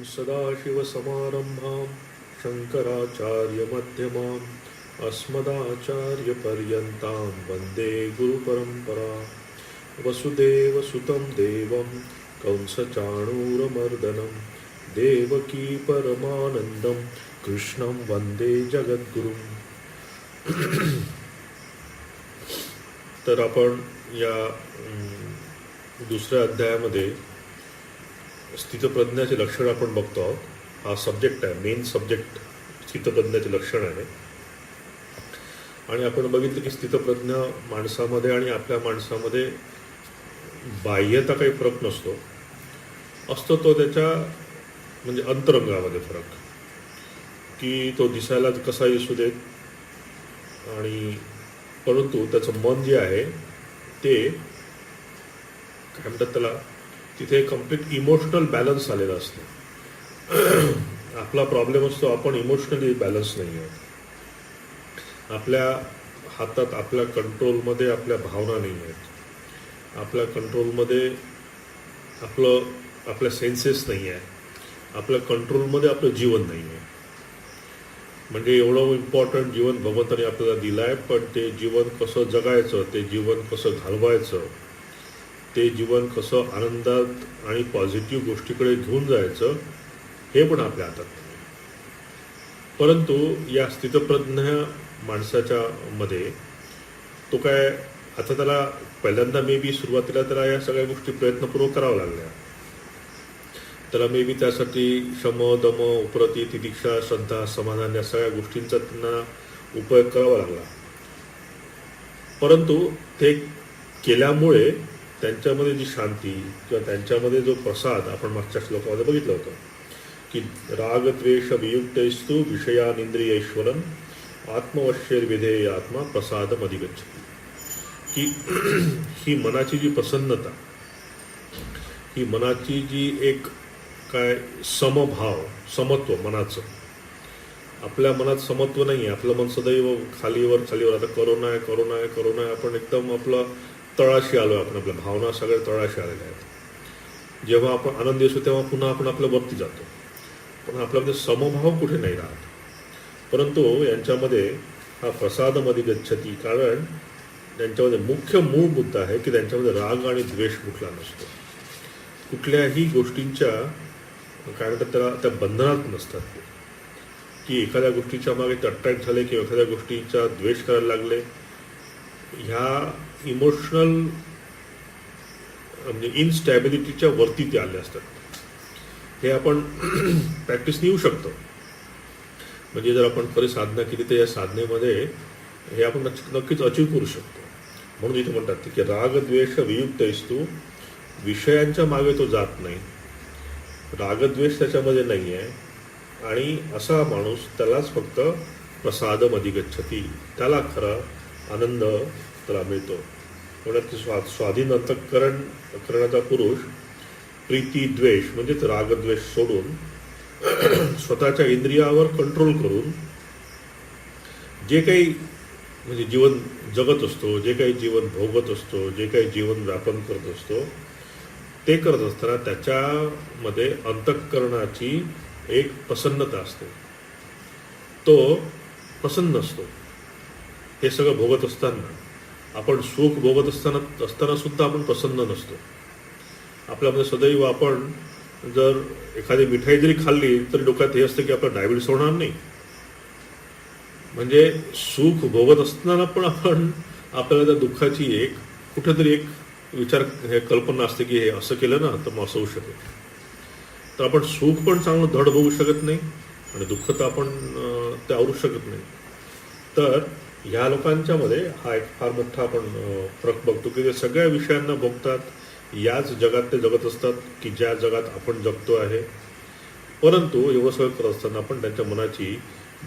सदाशिवसमारम्भां शङ्कराचार्यमध्यमाम् अस्मदाचार्यपर्यन्तां वन्दे गुरुपरम्परां वसुदेवसुतं देवं कंसचाणूरमर्दनं देवकी परमानन्दं कृष्णं वन्दे जगद्गुरुम्. तर आपण या दुसऱ्या अध्यायामध्ये स्थितप्रज्ञाचे लक्षण आपण बघतो आहोत. हा सब्जेक्ट आहे, मेन सब्जेक्ट स्थितप्रज्ञाचे लक्षण आहे. आणि आपण बघितलं की स्थितप्रज्ञ माणसामध्ये आणि आपल्या माणसामध्ये बाह्यता काही फरक नसतो, असतो तो त्याच्या म्हणजे अंतरंगामध्ये फरक, की तो दिसायला कसाही असू देत, आणि परंतु त्याचं मन जे आहे ते काय म्हणतात त्याला, तिथे कम्प्लीट इमोशनल बॅलन्स आलेला असतो. आपला प्रॉब्लेम असतो आपण इमोशनली बॅलन्स नाही आहोत. आपल्या हातात, आपल्या कंट्रोलमध्ये आपल्या भावना नाही आहेत. आपल्या कंट्रोलमध्ये आपल्या सेन्सेस नाही आहे. आपल्या कंट्रोलमध्ये आपलं जीवन नाही आहे. म्हणजे एवढं इम्पॉर्टंट जीवन भगवंताने आपल्याला दिलं आहे, पण ते जीवन कसं जगायचं, ते जीवन कसं घालवायचं, ते जीवन कसं आनंदात आणि पॉझिटिव्ह गोष्टीकडे घेऊन जायचं, हे पण आपल्या हातात नाही. परंतु या स्थितप्रज्ञ माणसाच्या मध्ये तो काय, आता त्याला पहिल्यांदा मे बी सुरुवातीला त्याला या सगळ्या गोष्टी प्रयत्नपूर्वक कराव्या लागल्या. त्याला मे बी त्यासाठी शम दम उपरती तितिक्षा श्रद्धा समाधान या सगळ्या गोष्टींचा त्यांना उपयोग करावा लागला. परंतु ते केल्यामुळे त्यांच्यामध्ये जी शांती किंवा त्यांच्यामध्ये जो प्रसाद आपण मागच्या श्लोकामध्ये बघितलं होतं की राग द्वेष वियुक्तैस्तु विषयानिंद्रियैश्वरम आत्मवश्यैर्विधेय आत्मा प्रसादम अधिगच्छति, की ही मनाची जी प्रसन्नता, ही मनाची जी एक काय समभाव, समत्व मनाचं, आपल्या मनात समत्व नाही आहे. आपलं मन सदैव खालीवर. आता करोना आहे, आपण एकदम आपलं तळाशी आलो आहे. आपण आपल्या भावना सगळ्या तळाशी आलेल्या आहेत. जेव्हा आपण आनंदी असतो तेव्हा पुन्हा आपण आपल्या वरती जातो, पण आपल्यामध्ये समभाव कुठे नाही राहत. परंतु यांच्यामध्ये हा प्रसादमध्ये गच्छती, कारण त्यांच्यामध्ये मुख्य मूळ मुद्दा आहे की त्यांच्यामध्ये राग आणि द्वेष कुठला नसतो. कुठल्याही गोष्टींच्या काय म्हणतात त्याला, त्या बंधनात नसतात. की एखाद्या गोष्टीच्या मागे ते अट्रॅक्ट झाले किंवा एखाद्या गोष्टीचा द्वेष करायला लागले, ह्या इमोशनल म्हणजे इनस्टॅबिलिटीच्या वरती ते आले असतात. हे आपण प्रॅक्टिसने येऊ शकतो. म्हणजे जर आपण खरी साधना केली तर या साधनेमध्ये हे आपण नक्कीच अचीव करू शकतो. म्हणून इथे म्हणतात की राग द्वेष वियुक्तैस्तु, विषयांच्या मागे तो जात नाही, रागद्वेष त्याच्यामध्ये नाही आहे, आणि असा माणूस त्यालाच फक्त प्रसादम अधिगच्छति, त्याला खरा आनंद त्याला मिळतो. म्हणून स्वाधीन अंतःकरणाचा पुरुष प्रीती द्वेष म्हणजेच रागद्वेष सोडून स्वतःच्या इंद्रियावर कंट्रोल करून जे काही म्हणजे जीवन जगत असतो, जे काही जीवन भोगत असतो, जे काही जीवन व्यापन करत असतो, ते करत असताना त्याच्यामध्ये अंतःकरणाची एक प्रसन्नता असते. तो प्रसन्न असतो. हे सगळं भोगत असताना, आपण सुख भोगत असताना सुद्धा आपण प्रसन्न नसतो. आपल्यामध्ये सदैव आपण जर एखादी मिठाई जरी खाल्ली तरी डोक्यात हे असतं की आपला डायबिटीस होणार नाही. म्हणजे सुख भोगत असताना पण आपल्याला त्या दुःखाची एक कुठेतरी एक विचार, हे कल्पना असते की हे असं केलं ना तर मग असं होऊ शकेल. तर आपण सुख पण चांगलं धड बघू शकत नाही आणि दुःख तर आपण ते आवरू शकत नाही. तर ह्या लोकांच्या मध्ये हा एक फार मोठा आपण फरक बघतो की ते सगळ्या विषयांना भोगतात, याच जगात ते जगत असतात की ज्या जगात आपण जगतो आहे. परंतु एवढं सगळं करत असताना आपण त्यांच्या मनाची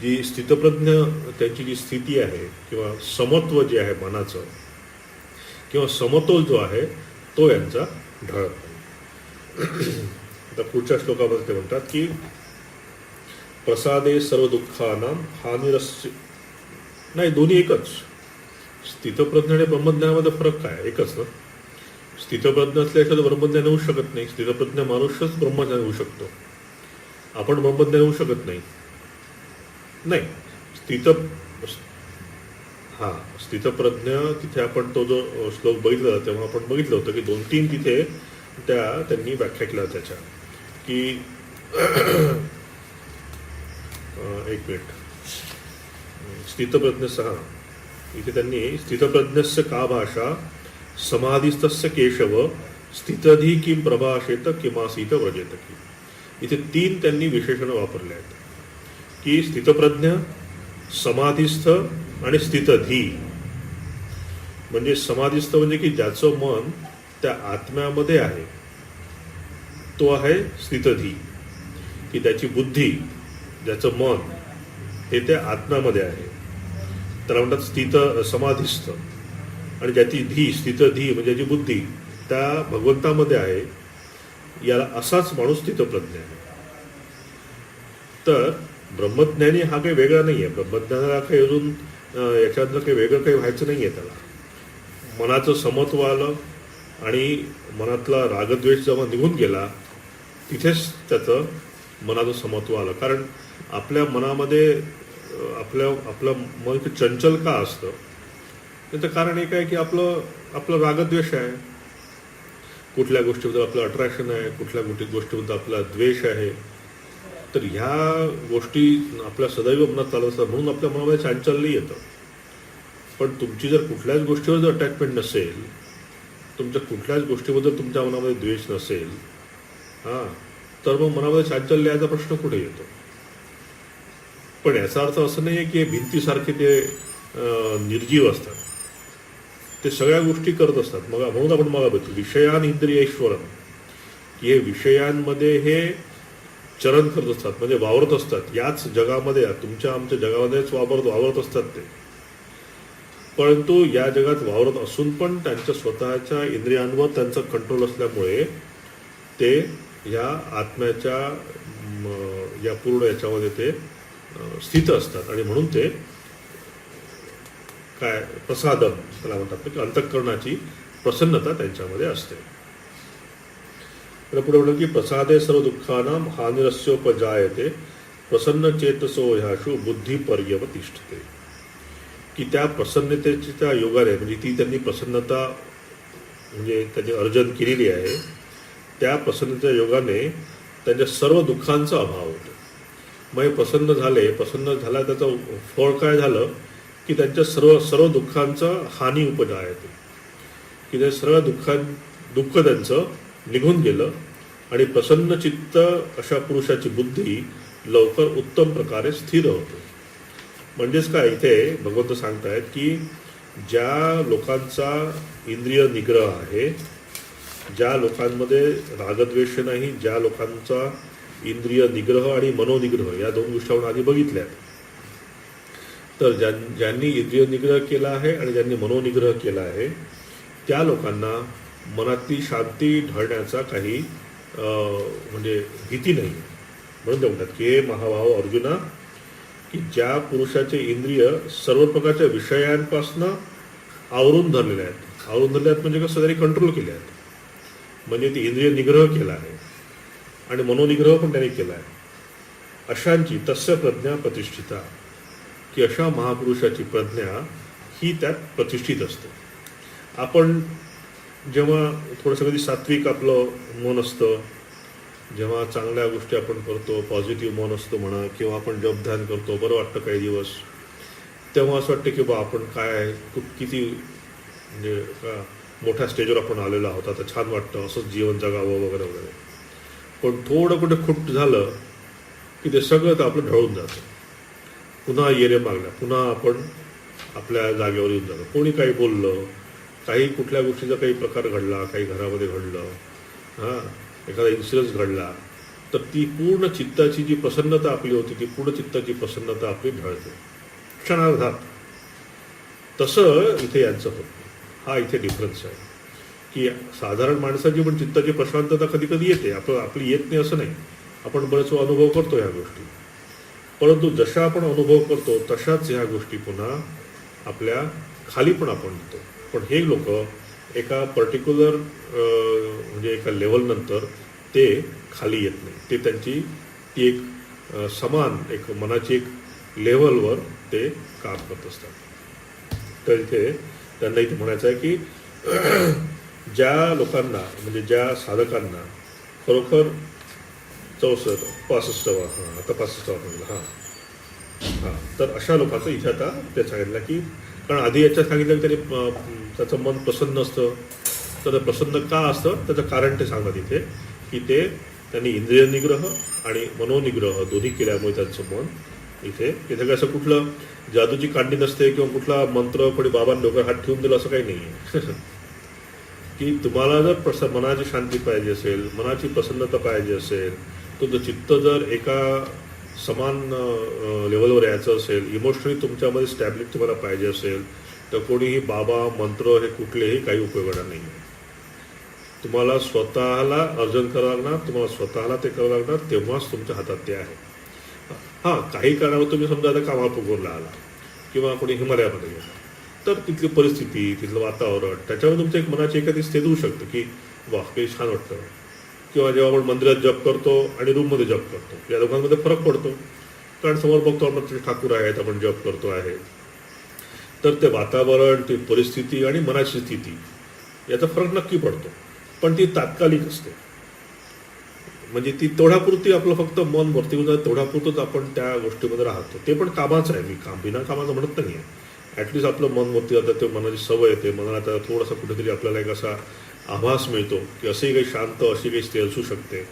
जी स्थितप्रज्ञ, त्यांची जी स्थिती आहे किंवा समत्व जे आहे मनाचं किंवा समतोल जो आहे तो यांचा ढळत नाही. आता पुढच्या श्लोकामध्ये ते म्हणतात की प्रसादे सर्व दुःखानां हानिरस्य, नाही दोन्ही एकच. स्थितप्रज्ञ आणि ब्रह्मज्ञानामध्ये फरक काय, एकच ना. स्थितप्रज्ञ असल्याशिवाय ब्रह्मज्ञान होऊ शकत नाही. स्थितप्रज्ञ माणूसच ब्रह्मज्ञान होऊ शकतो. आपण ब्रह्मज्ञान होऊ शकत नाही. नाही, स्थित हा स्थितप्रज्ञ तिथे आपण तो जो श्लोक बघितला तेव्हा आपण बघितलं होतं की 2-3 तिथे त्यांनी व्याख्या केल्या त्याच्या की एक मिनिट, स्थितप्रज्ञ 6 इथे त्यांनी स्थितप्रज्ञस्य का भाषा समाधिस्तस्य केशव स्थितधी किम प्रभाषेत किमासीत व्रजेत की. इथे 3 त्यांनी विशेषणं वापरले आहेत की स्थितप्रज्ञ, समाधिस्थ आणि स्थितधी. म्हणजे समाधिस्थ म्हणजे की ज्याचं मन त्या आत्म्यामध्ये आहे तो आहे स्थितधी, की त्याची बुद्धी, ज्याचं मन हे त्या आत्म्यामध्ये आहे त्याला म्हणतात स्थित समाधिस्थ. आणि ज्याची स्थितधी म्हणजे ज्याची बुद्धी त्या भगवंतामध्ये आहे, याला असाच माणूस स्थितप्रज्ञ आहे. तर ब्रह्मज्ञानी हा काही वेगळा नाही आहे. ब्रह्मज्ञानाला काही अजून याच्यातलं काही वेगळं काही व्हायचं नाही आहे. त्याला मनाचं समत्व आलं आणि मनातला रागद्वेष जेव्हा निघून गेला तिथेच त्याचं मनाचं समत्व आलं. कारण आपल्या मनामध्ये आपलं मन चंचल का असतं त्याचं कारण एक आहे की आपलं रागद्वेष आहे. कुठल्या गोष्टीबद्दल आपलं अट्रॅक्शन आहे, कुठल्या गोष्टीबद्दल आपला द्वेष आहे. तर ह्या गोष्टी आपल्या सदैव मनात चालत असतात म्हणून आपल्या मनामध्ये चांचल्य येतं. पण तुमची जर कुठल्याच गोष्टीवर जर अटॅचमेंट नसेल, तुमच्या कुठल्याच गोष्टीबद्दल तुमच्या मनामध्ये द्वेष नसेल, तर मग मनामध्ये चांचल्य याचा प्रश्न कुठे येतो. पण याचा अर्थ असं नाही आहे की भिंतीसारखे ते निर्जीव असतात. ते सगळ्या गोष्टी करत असतात. म्हणून आपण बघतो विषयान इंद्रियेश्वरम, की हे विषयांमध्ये हे चरण करत असतात, म्हणजे वावरत असतात. याच जगामध्ये, तुमच्या आमच्या जगामध्येच वावरत असतात ते. परंतु या जगात वावरत असून पण त्यांच्या स्वतःच्या इंद्रियांवर त्यांचा कंट्रोल असल्यामुळे ते या आत्म्याच्या या पूर्ण याच्यामध्ये ते स्थित असतात. आणि म्हणून ते काय प्रसादम त्याला म्हणतात की अंतःकरणाची प्रसन्नता त्यांच्यामध्ये असते. पुढे म्हणलं की प्रसादे सर्व दुःखानां हानिरस्योपजायते प्रसन्न चेतसो ह्याशु बुद्धी पर्यवतिष्ठते. की त्या प्रसन्नतेच्या योगाने, म्हणजे ती त्यांनी प्रसन्नता म्हणजे त्यांनी अर्जन केलेली आहे, त्या प्रसन्नतेच्या योगाने त्यांच्या सर्व दुःखांचा अभाव होतो. मग प्रसन्न झाला त्याचं फळ काय झालं की त्यांच्या सर्व दुःखांचं हानी उपजायते, की ते सर्व दुःख त्यांचं निघून गेलं आणि प्रसन्न चित्त अशा पुरुषाची बुद्धी लवकर उत्तम प्रकारे स्थिर होते. म्हणजेच काय, इथे भगवंत सांगतायत की ज्या लोकांचा इंद्रिय निग्रह आहे, ज्या लोकांमध्ये रागद्वेष नाही, ज्या लोकांचा इंद्रिय निग्रह आणि मनोनिग्रह या 2 गोष्टी आपण आधी बघितल्यात, तर ज्यांनी इंद्रिय निग्रह केला आहे आणि ज्यांनी मनोनिग्रह केला आहे त्या लोकांना मनातली शांती ढळण्याचा काही म्हणजे भीती नाही. म्हणून ते म्हणतात की हे महाभाव अर्जुना, की ज्या पुरुषाचे इंद्रिय सर्व प्रकारच्या विषयांपासनं आवरून धरलेले आहेत म्हणजे कसं त्यांनी कंट्रोल केले आहेत, म्हणजे ते इंद्रिय निग्रह केला आहे आणि मनोनिग्रह पण त्यांनी केला आहे, अशांची तस्य प्रज्ञा प्रतिष्ठिता, की अशा महापुरुषाची प्रज्ञा ही त्यात प्रतिष्ठित असते. आपण जेव्हा थोडंसं कधी सात्विक आपलं मन असतं, जेव्हा चांगल्या गोष्टी आपण करतो, पॉझिटिव्ह मन असतो म्हणा, किंवा आपण जप ध्यान करतो, बरं वाटतं काही दिवस, तेव्हा असं वाटतं की बा आपण काय किती म्हणजे मोठ्या स्टेजवर आपण आलेलो आहोत, आता छान वाटतं, असंच जीवन जगावं वगैरे वगैरे. पण थोडं कुठे खुट झालं की ते सगळं तर आपलं ढळून जातं. पुन्हा येरे मागल्या, पुन्हा आपण आपल्या जागेवर येऊन जातो. कोणी काही बोललं, काही कुठल्या गोष्टीचा काही प्रकार घडला, काही घरामध्ये घडलं, एखादा इन्सिडन्स घडला, तर ती पूर्ण चित्ताची जी प्रसन्नता आपली होती, ती पूर्ण चित्ताची प्रसन्नता आपली ढळते क्षणार्धात. तसं इथे यांचं होतं. हा इथे डिफरन्स आहे की साधारण माणसाची पण चित्ताची प्रशांतता कधी कधी येते, आपली येत नाही असं नाही. आपण बरेच अनुभव करतो ह्या गोष्टी, परंतु जशा आपण अनुभव करतो तशाच ह्या गोष्टी पुन्हा आपल्या खाली पण आपण येतो. पण हे लोक एका पर्टिक्युलर म्हणजे एका लेवलनंतर ते खाली येत नाही, ते त्यांची ती एक समान एक मनाची एक लेवलवर ते काम करत असतात. तर इथे त्यांना इथे म्हणायचं आहे की ज्या लोकांना म्हणजे ज्या साधकांना खरोखर 65वा हां आता 65वा म्हणलं हां तर अशा लोकांचं इथे आता ते सांगितलं की कारण आधी याच्यात सांगितलं की त्याने त्याचं मन प्रसन्न असतं. तर प्रसन्न का असतं त्याचं कारण ते सांगतात इथे की त्यांनी इंद्रिय निग्रह आणि मनोनिग्रह दोन्ही केल्यामुळे त्यांचं मन इथे काही असं कुठलं जादूची कांडी नसते किंवा कुठला मंत्र कोणी बाबांनी डोक्यावर हात ठेवून दिला असं काही नाही आहे. की तुम्हाला जर मनाची शांती पाहिजे असेल, मनाची प्रसन्नता पाहिजे असेल, तुमचं चित्त जर एका समान लेवलवर यायचं असेल, इमोशनली तुमच्यामध्ये स्टॅबिलिटी तुम्हाला पाहिजे असेल तर कोणीही बाबा मंत्र हे कुठलेही काही उपयोगाला नाही आहे. तुम्हाला स्वतःला अर्जन करावं लागणार, तुम्हाला स्वतःला ते करावं लागणार, तेव्हाच तुमच्या हातात ते आहे. हां काही कारणावर तुम्ही समजा आता कामापूरला आला किंवा कोणी हिमालयामध्ये गेला तर तिथली परिस्थिती तिथलं वातावरण त्याच्यावर तुमचं एक मनाची एखादी स्थिती होऊ शकतं की वा काही छान वाटतं. किंवा जेव्हा आपण मंदिरात जप करतो आणि रूममध्ये जप करतो या दोघांमध्ये फरक पडतो. कारण समोर बघतो आपण ठाकूर आहेत, आपण जप करतो आहे, तर ते वातावरण ती परिस्थिती आणि मनाची स्थिती याचा फरक नक्की पडतो. पण ती तात्कालिक असते. म्हणजे ती तेवढ्यापुरती आपलं फक्त मन वरती होऊन तेवढ्यापुरतंच आपण त्या गोष्टीमध्ये राहतो. ते पण कामाचं आहे, मी बिना कामाचं म्हणत नाही आहे. ॲटलिस्ट आपलं मन वरती जातं, ते मनाची सवय येते, मनाला आता थोडासा कुठेतरी आपल्याला एक असा आभास मिळतो की असेही काही शांत अशी काही स्थिती असू शकते.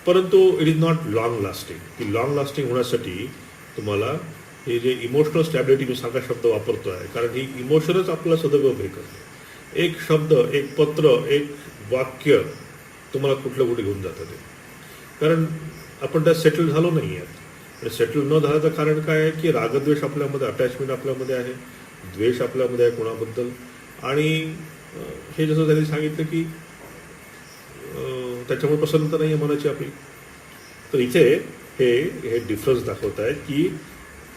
परंतु it is not long lasting. की लॉंग लास्टिंग होण्यासाठी तुम्हाला हे जे इमोशनल स्टॅबिलिटी मी सांगा शब्द वापरतो आहे कारण ही इमोशनच आपला सदैव हे करते. एक शब्द, एक पत्र, एक वाक्य तुम्हाला कुठलं कुठे घेऊन जातं ते. कारण आपण त्यात सेटल झालो नाही आहेत. आणि सेटल न झाल्याचं कारण काय आहे की रागद्वेष आपल्यामध्ये, अटॅचमेंट आपल्यामध्ये आहे, द्वेष आपल्यामध्ये आहे कोणाबद्दल. आणि हे जसं त्यांनी सांगितलं की त्याच्यामुळे प्रसन्नता नाही आहे मनाची आपली. तर इथे हे डिफरन्स दाखवत आहे की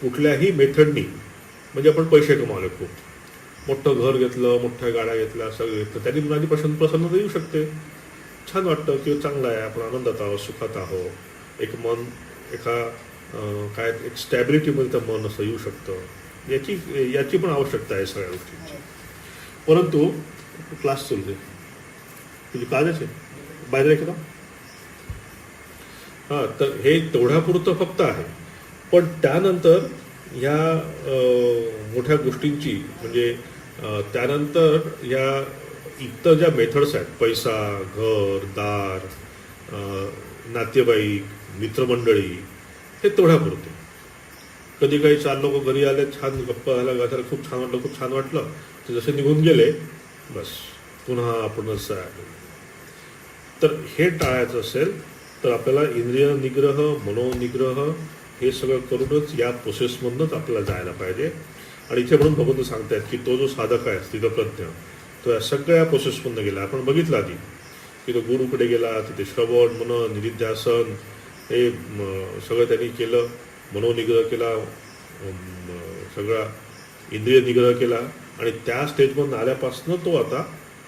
कुठल्याही मेथडनी म्हणजे आपण पैसे कमावले, खूप मोठं घर घेतलं, मोठ्या गाड्या घेतल्या, सगळं घेतलं, त्यांनी मनाची प्रसन्नता येऊ शकते, छान वाटतं किंवा चांगलं आहे, आपण आनंदात आहोत, सुखात आहोत, एक मन काय एक स्टॅबिलिटीमध्ये तर मन असं येऊ शकतं. याची पण आवश्यकता आहे सगळ्या गोष्टींची. परंतु क्लास चलते तुझी काय आहे बाहेर आहे का हां तर हे तेवढ्यापुरतं फक्त आहे. पण त्यानंतर ह्या मोठ्या गोष्टींची म्हणजे त्यानंतर या इतर ज्या मेथड्स आहेत, पैसा, घर, दार, नातेवाईक, मित्रमंडळी, हे तेवढ्यापुरते. कधी काही 4 लोक घरी आले, छान गप्पा झाला, गाथाला खूप छान वाटलं, ते जसे निघून गेले बस पुन्हा आपणच आहे. तर हे टाळायचं असेल तर आपल्याला इंद्रिय निग्रह, मनोनिग्रह हे सगळं करूनच या प्रोसेसमधूनच आपल्याला जायला पाहिजे. आणि इथे म्हणून भगवंत सांगतायत की तो जो साधक आहे स्थितप्रज्ञ तो या सगळ्या प्रोसेसमधून गेला. आपण बघितलं आधी की तो गुरुकडे गेला, तिथे श्रवण, मनन, निधिध्यासन हे सगळं त्यांनी केलं, मनोनिग्रह केला, सगळा इंद्रिय निग्रह केला आणि त्या स्टेजमधून आल्यापासून तो आता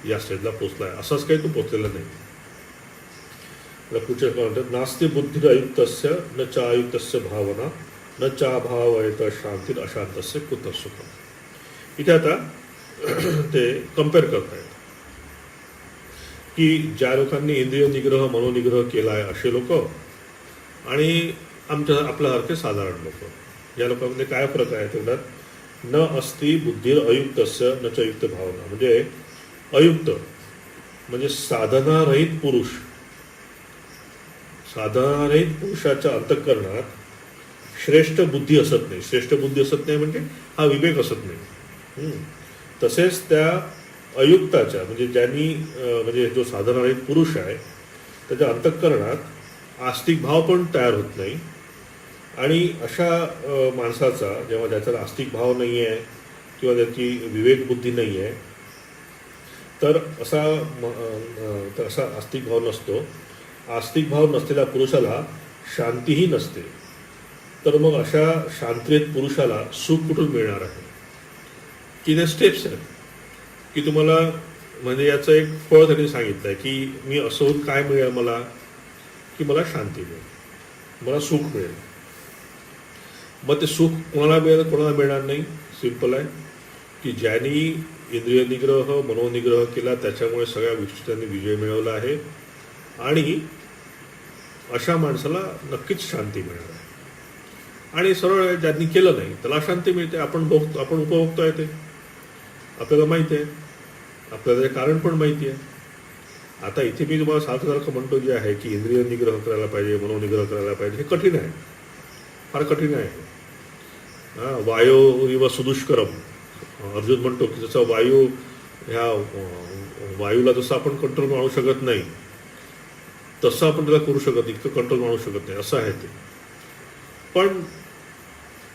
या स्टेजला पोचला आहे. असंच काही तो पोचलेला नाही. पुढच्या म्हणतात नास्ति बुद्धी अयुक्तस्य न च अयुक्तस्य भावना न चाभावयत शांती अशांतस्य कुतः सुखम. इथे आता ते कम्पेअर करतायत की ज्या लोकांनी इंद्रिय निग्रह, मनोनिग्रह केला आहे असे लोक आणि आपल्यासारखे साधारण लोक, या लोकांमध्ये काय फरक आहे तेवढ्यात. न अस्ति बुद्धीर अयुक्तस्य न च युक्त भावना. म्हणजे अयुक्त म्हणजे साधनारहित पुरुष, साधनारहित पुरुषाच्या अंतःकरणात श्रेष्ठ बुद्धी असत नाही. श्रेष्ठ बुद्धी असत नाही म्हणजे हा विवेक असत नाही. तसेच त्या अयुक्ताच्या म्हणजे ज्यांनी म्हणजे जो साधनारहित पुरुष आहे त्याच्या अंतःकरणात आस्तिक भाव पण तयार होत नाही. आणि अशा माणसाचा जेव्हा ज्याचा आस्तिक भाव नाही आहे किंवा त्याची विवेक बुद्धी नाही आहे तर असा आस्तिक भाव नसतो. आस्तिक भाव नसलेल्या पुरुषाला शांतीही नसते. तर मग अशा शांतरहित पुरुषाला सुख कुठून मिळणार आहे. की ते स्टेप्स आहेत की तुम्हाला म्हणजे याचं एक फळ त्यांनी सांगितलं आहे की मी असं होऊन काय मिळेल मला की मला शांती मिळेल. मला सुख मिळेल. मग ते सुख कोणाला मिळेल, कोणाला मिळणार नाही. सिंपल आहे की ज्यांनी इंद्रिय निग्रह, मनोनिग्रह केला त्याच्यामुळे सगळ्या गोष्टी त्यांनी विजय मिळवला आहे आणि अशा माणसाला नक्कीच शांती मिळणार आहे. आणि सरळ ज्यांनी केलं नाही त्याला अशांती मिळते. आपण उपभोगतोय ते आपल्याला माहिती आहे, आपल्याला ते कारण पण माहिती आहे. आता इथे मी तुम्हाला सारखं म्हणतो जे आहे की इंद्रिय निग्रह करायला पाहिजे, मनोनिग्रह करायला पाहिजे, हे कठीण आहे, फार कठीण आहे. वायू इव सुदुष्करम, अर्जुन म्हणतो की जसं वायू, ह्या वायूला जसं आपण कंट्रोल आणू शकत नाही तसं आपण त्याला करू शकत, इतकं कंट्रोल आणू शकत नाही, असं आहे ते. पण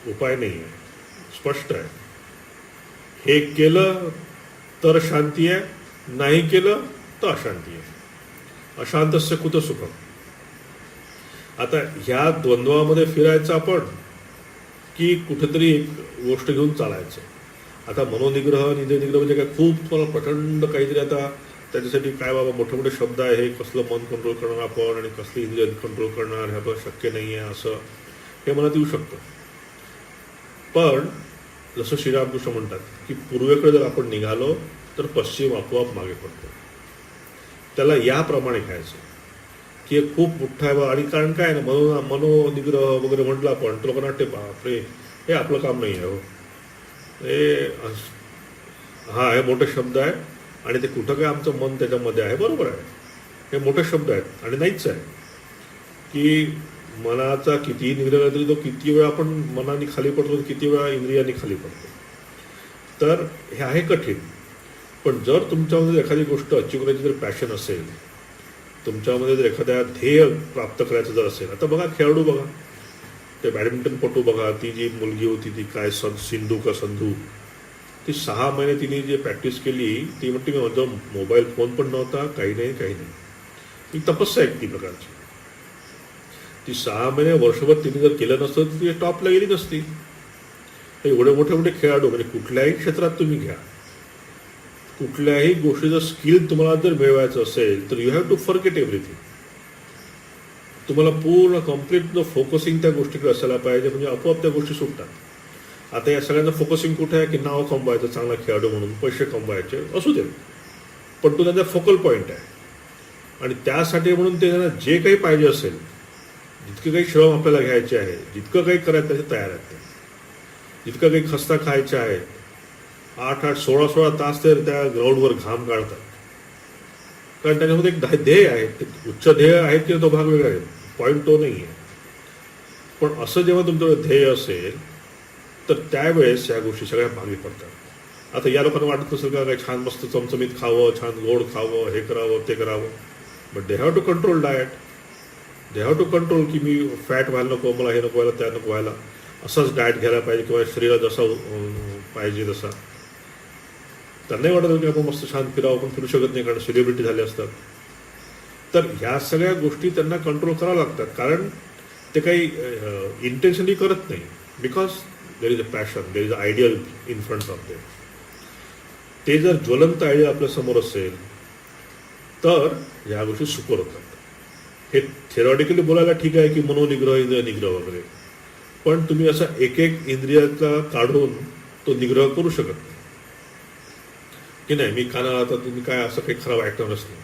उपाय नाही आहे, स्पष्ट आहे. हे केलं तर शांती आहे, नाही केलं तर अशांती आहे. अशांतस्य कुत सुखम. आता ह्या द्वंद्वामध्ये फिरायचं आपण की कुठेतरी एक गोष्ट घेऊन चालायचं. आता मनोनिग्रह, इंद्रिय निग्रह म्हणजे काय खूप तुम्हाला प्रचंड काहीतरी, आता त्याच्यासाठी काय बाबा मोठे मोठे शब्द आहे, हे कसलं मन कंट्रोल करणार आपण आणि कसलं इंद्रिय कंट्रोल करणार, हे आपलं शक्य नाही आहे असं हे मनात येऊ शकतं. पण जसं श्रीरामकृष्ण म्हणतात की पूर्वेकडे जर आपण निघालो तर पश्चिम आपोआप मागे पडतो. त्याला याप्रमाणे घ्यायचं की हे खूप मोठं आहे. आणि कारण काय आहे ना, मनोनिग्रह वगैरे म्हटलं आपण तर लोकांना वाटते बापरे हे आपलं काम नाही आहे हो, हे मोठे शब्द आहे आणि ते कुठं काय आमचं मन त्याच्यामध्ये आहे. बरोबर आहे, हे मोठे शब्द आहेत आणि नाहीच आहे की मनाचा कितीही निग्रह तरी तो किती वेळा आपण मनाने खाली पडतो, किती वेळा इंद्रियाने खाली पडतो. तर हे आहे कठीण. पण जर तुमच्यामध्ये एखादी गोष्ट अचीव करायची जर पॅशन असेल, तुमच्यामध्ये जर एखाद्या ध्येय प्राप्त करायचं जर असेल, आता बघा खेळाडू बघा, ते बॅडमिंटनपटू बघा, ती जी मुलगी होती ती काय सिंधू का संधू, ती 6 महिने तिने जे प्रॅक्टिस केली, ती म्हणते की माझा मोबाईल फोन पण नव्हता, काही नाही काही नाही. ती तपस्या आहे ती प्रकारची. ती 6 महिने वर्षभर तिने जर केलं नसतं तर ती टॉपला गेली नसती. एवढे मोठे मोठे खेळाडू म्हणजे कुठल्याही क्षेत्रात तुम्ही घ्या, कुठल्याही गोष्टीचं स्किल तुम्हाला जर मिळवायचं असेल तर you have to forget everything. तुम्हाला पूर्ण कम्प्लीट फोकसिंग त्या गोष्टीकडे असायला पाहिजे, म्हणजे आपोआप त्या गोष्टी सुटतात. आता या सगळ्यांचं फोकसिंग कुठे आहे की नाव कमवायचं, चांगला खेळाडू म्हणून पैसे कमवायचे असू दे, पण तो त्यांचा फोकल पॉईंट आहे. आणि त्यासाठी म्हणून ते त्यांना जे काही पाहिजे असेल, जितके काही श्रम आपल्याला घ्यायचे आहे, जितकं काही करायचं त्याचे तयार आहेत ते, जितकं काही खस्ता खायचे आहे, 8-8, 16-16 तास ते त्या ग्राउंडवर घाम काढतात. कारण त्याच्यामध्ये एक ध्येय आहे, उच्च ध्येय आहे की तो भाग वेगळा आहे, पॉईंट तो नाही आहे. पण असं जेव्हा तुमचं ध्येय असेल तर त्यावेळेस या गोष्टी सगळ्या मागे पडतात. आता या लोकांना वाटत नसेल का काय छान मस्त चमचमीत खावं, छान गोड खावं, हे करावं ते करावं, but they have to control diet. They have to control की मी फॅट व्हायला नको, मला हे नको व्हायला, त्या नको व्हायला, असाच डाएट घ्यायला पाहिजे किंवा शरीरात जसा पाहिजे तसा. त्यांनाही वाटत की आपण मस्त छान फिरावं, पण फिरू शकत नाही कारण सेलिब्रिटी झाले असतात. तर ह्या सगळ्या गोष्टी त्यांना कंट्रोल कराव्या लागतात, कारण ते काही इंटेन्शनली करत नाही. Because there is a passion, there is a ideal in front of them. ते जर ज्वलंत आयडिया आपल्यासमोर असेल तर ह्या गोष्टी सुपर होतात. हे थेरॉटिकली बोलायला ठीक आहे की मनोनिग्रह, इंद्रिय निग्रह वगैरे, पण तुम्ही असा एक एक इंद्रियाचा काढून तो निग्रह करू शकत नाही की नाही मी कानाला आता तुम्ही काय असं काही खराब ऐकणारच नाही,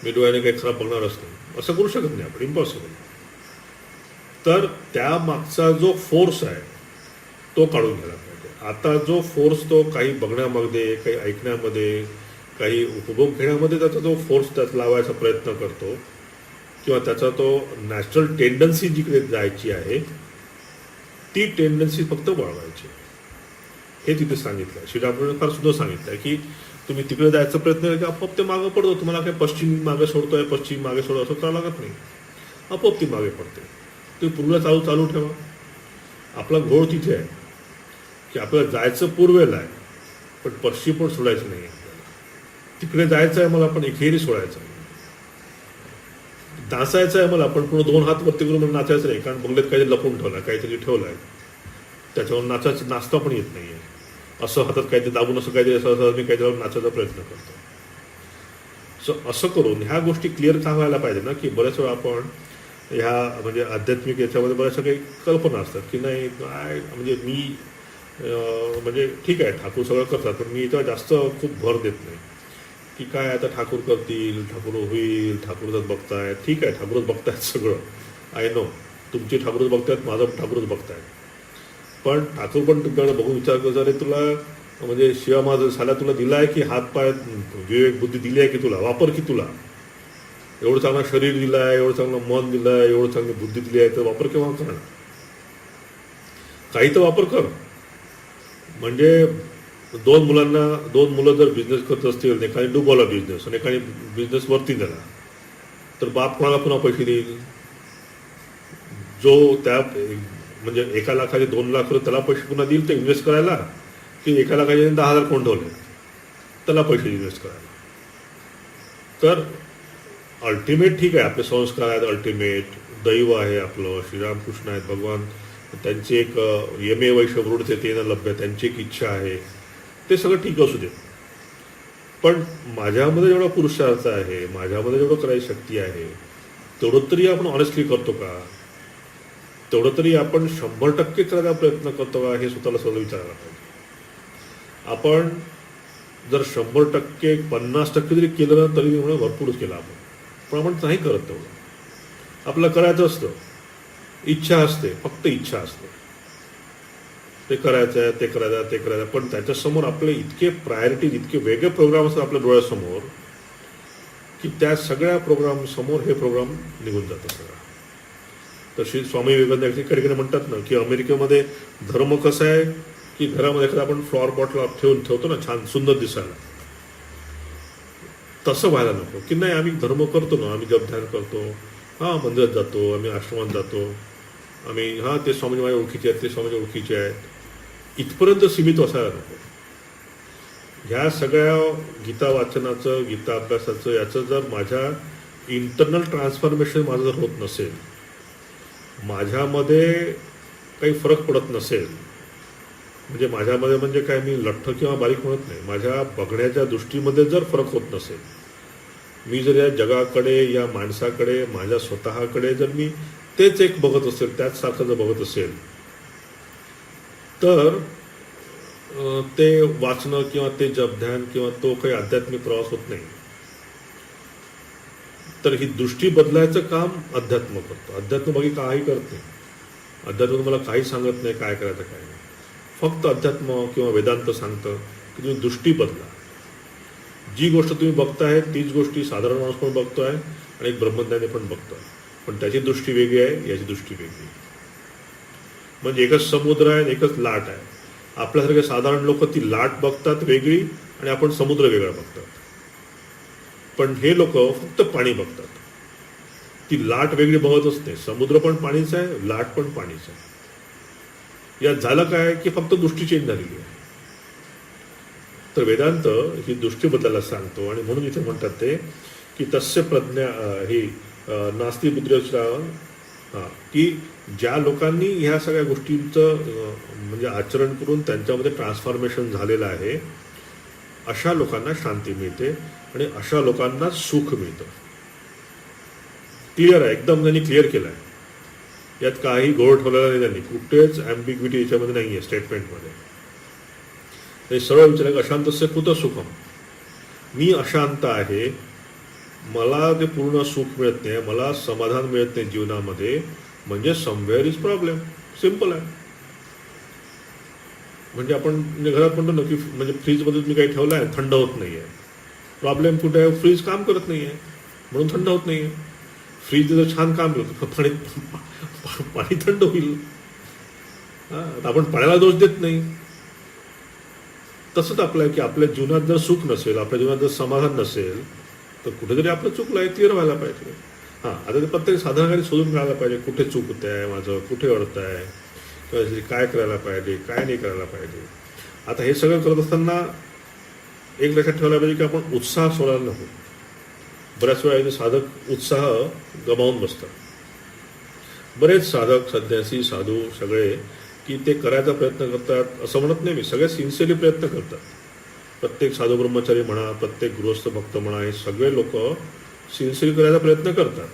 मी डोळ्याने काही खराब बघणारच नाही, असं करू शकत नाही आपण, इम्पॉसिबल. तर त्या मागचा जो फोर्स आहे तो काढून घ्यायला पाहिजे. आता जो फोर्स तो काही बघण्यामध्ये, काही ऐकण्यामध्ये, काही उपभोग घेण्यामध्ये त्याचा जो फोर्स त्यात लावायचा प्रयत्न करतो किंवा त्याचा तो नॅचरल टेंडन्सी जिकडे जायची आहे ती टेंडन्सी फक्त वळवायची, हे तिथे सांगितलं आहे. श्रीरामकृष्ण फार सुद्धा सांगितलं आहे की तुम्ही तिकडे जायचा प्रयत्न केला की आपोआप ते मागं पडतो. तुम्हाला काही पश्चिम मागे सोडतोय, पश्चिम मागे सोडतो असं करावं लागत नाही, आपोआप ती मागे पडते. तुम्ही पूर्वेला चालू ठेवा. आपला घोळ तिथे आहे की आपल्याला जायचं पूर्वेला आहे पण पश्चिम पण सोडायचं नाही. तिकडे जायचं आहे मला पण एकेरी सोडायचं आहे. नाचायचं आहे मला पण पूर्ण 2 हात वरती करून मला नाचायचं नाही, कारण बंगल्यात काहीतरी लपून ठेवलं, काहीतरी ठेवलं आहे, त्याच्यावर नाचता पण येत नाही आहे. असं हातात काहीतरी दाबून असं काहीतरी असं मी काहीतरी नाचायचा प्रयत्न करतो. सो असं करून ह्या गोष्टी क्लिअर सांगायला पाहिजे ना की बऱ्याच वेळा आपण ह्या म्हणजे आध्यात्मिक याच्यामध्ये बऱ्याचशा काही कल्पना असतात की नाही काय म्हणजे मी म्हणजे ठीक आहे ठाकूर सगळं करतात पण मी याच्यावर जास्त खूप भर देत नाही की काय आता ठाकूर करतील ठाकूर होईल ठाकूरच बघतायत ठीक आहे ठाकूरच बघतायत सगळं आय नो तुमचे ठाकूरच बघतायत माझं ठाकूरच बघतायत पण ठाकूर पण तुमच्याकडे बघून विचार करतो अरे तुला म्हणजे शिवा माझं साला तुला दिला आहे की हातपाय विवेक बुद्धी दिली आहे की तुला वापर की तुला एवढं चांगलं शरीर दिलं आहे एवढं चांगलं मन दिलं आहे एवढं चांगली बुद्धी दिली आहे तर वापर केव्हा करणार काही तर वापर कर म्हणजे दोन मुलं जर बिझनेस करत असतील एकाने डुबवला बिझनेस आणि एकाने बिझनेस वरती नेला तर बाप कोणाला पुन्हा पैसे देईल जो त्या म्हणजे 1 लाखाचे 2 लाख रुपये त्याला पैसे पुन्हा देईल ते इन्व्हेस्ट करायला की 1 लाखाचे 10,000 कोण ठेवले त्याला पैसे इन्व्हेस्ट करायला तर अल्टिमेट ठीक आहे आपले संस्कार आहेत अल्टिमेट दैव आहे आपलं श्रीरामकृष्ण आहेत भगवान त्यांची एक यमे वैशवृढते तेन लभ्य त्यांची एक इच्छा आहे ते सगळं ठीक असू दे पण माझ्यामध्ये जेवढा पुरुषार्थ आहे माझ्यामध्ये जेवढं करायची शक्ती आहे तेवढं तरी आपण ऑनेस्टली करतो का तेवढं तरी आपण 100% करायचा प्रयत्न करतो का हे स्वतःला स्वतः विचारायला पाहिजे आपण जर 100% 50% जरी केलं ना तरी म्हणून भरपूरच केलं आपण पण आपण नाही करत तेवढं आपलं करायचं असतं इच्छा असते फक्त इच्छा असते ते करायचं आहे ते करायचं आहे ते करायचं आहे पण त्याच्यासमोर आपले इतके प्रायोरिटीज इतके वेगळे प्रोग्राम असतात आपल्या डोळ्यासमोर की त्या सगळ्या प्रोग्राम समोर हे प्रोग्राम निघून जातं सगळं तर श्री स्वामी विवेकानंद कधी म्हणतात ना की अमेरिकेमध्ये धर्म कसा आहे की घरामध्ये एखादा आपण फ्लॉवर बॉटल ठेवतो ना छान सुंदर दिसायला तसं व्हायला नको की नाही आम्ही धर्म करतो ना आम्ही जप ध्यान करतो हां मंदिरात जातो आम्ही आश्रमात जातो आम्ही हां ते स्वामी माझ्या ओळखीचे आहेत ते स्वामीच्या ओळखीचे आहेत इथपर्यंत सीमित असायला नको ह्या सगळ्या गीता वाचनाचं गीता अभ्यासाचं याचं जर माझ्या इंटरनल ट्रान्सफॉर्मेशन माझं जर होत नसेल माझ्यामध्ये काही फरक पडत नसेल म्हणजे माझ्यामध्ये म्हणजे काय मी लठ्ठ किंवा बारीक म्हणत नाही माझ्या बघण्याच्या दृष्टीमध्ये जर फरक होत नसेल मी जर या जगाकडे या माणसाकडे माझ्या स्वतःकडे जर मी तेच एक बघत असेल त्याच सारखं जर बघत असेल तर ते वाचणं किंवा ते जपध्यान किंवा तो काही आध्यात्मिक प्रवास होत नाही तर ही दृष्टी बदलायचं काम अध्यात्म करतो अध्यात्म बाकी काही करत नाही अध्यात्म तुम्हाला काही सांगत नाही काय करायचं काय नाही फक्त अध्यात्म किंवा वेदांत सांगतं की तुम्ही दृष्टी बदला जी गोष्ट तुम्ही बघताय तीच गोष्टी साधारण माणूस पण बघतोय आणि एक ब्रह्मज्ञानी पण बघतोय पण त्याची दृष्टी वेगळी आहे याची दृष्टी वेगळी म्हणजे एकच समुद्र आहे एकच लाट आहे आपल्यासारखे साधारण लोक ती लाट बघतात वेगळी आणि आपण समुद्र वेगळा बघतात पण हे लोक फक्त पाणी बघतात ती लाट वेगळी बघतच नाही समुद्र पण पाणीच आहे लाट पण पाणीच आहे यात झालं काय की फक्त दृष्टी चेंज झालेली आहे तर वेदांत ही दृष्टी बदलायला सांगतो आणि म्हणून इथे म्हणतात ते की तस्य प्रज्ञा ही नास्ती बुद्धिरचना हां की ज्या लोकांनी ह्या सगळ्या गोष्टींचं म्हणजे आचरण करून त्यांच्यामध्ये ट्रान्सफॉर्मेशन झालेलं आहे अशा लोकांना शांती मिळते आणि अशा लोकांना सुख मिळतं क्लिअर आहे एकदम त्यांनी क्लिअर केलं आहे यात काही घोळ ठेवलेला नाही त्यांनी कुठेच ॲम्बिग्विटी याच्यामध्ये नाही आहे स्टेटमेंटमध्ये ते सरळ विचारलं अशांतस्य कुठं सुखम मी अशांत आहे मला ते पूर्ण सुख मिळत नाही मला समाधान मिळत नाही जीवनामध्ये म्हणजे समवेअर इज प्रॉब्लेम सिम्पल आहे म्हणजे आपण म्हणजे घरात म्हणतो ना की म्हणजे फ्रीजमध्ये तुम्ही काही ठेवलं आहे थंड होत नाही आहे प्रॉब्लेम कुठे आहे फ्रीज काम करत नाही आहे म्हणून थंड होत नाही आहे फ्रीज जर छान काम करतं पाणी थंड होईल हां आपण पाण्याला दोष देत नाही तसंच आपलं की आपल्या जीवनात जर सुख नसेल आपल्या जीवनात जर समाधान नसेल तर कुठेतरी आपलं चुकलं आहे क्लिअर व्हायला पाहिजे हां आता ते प्रत्येक साधारण शोधून काढायला पाहिजे कुठे चूक होत आहे माझं कुठे अडत आहे किंवा काय करायला पाहिजे काय नाही करायला पाहिजे आता हे सगळं करत असताना एक लक्षात ठेवायला पाहिजे की आपण उत्साह सोडायला नको बऱ्याच वेळा साधक उत्साह गमावून बसतात बरेच साधक संन्यासी साधू सगळे की ते करायचा प्रयत्न करतात असं म्हणत नाही मी सगळे सिन्सिअरली प्रयत्न करतात प्रत्येक साधू ब्रह्मचारी म्हणा प्रत्येक गृहस्थ भक्त म्हणा हे सगळे लोक सिन्सिअरली करायचा प्रयत्न करतात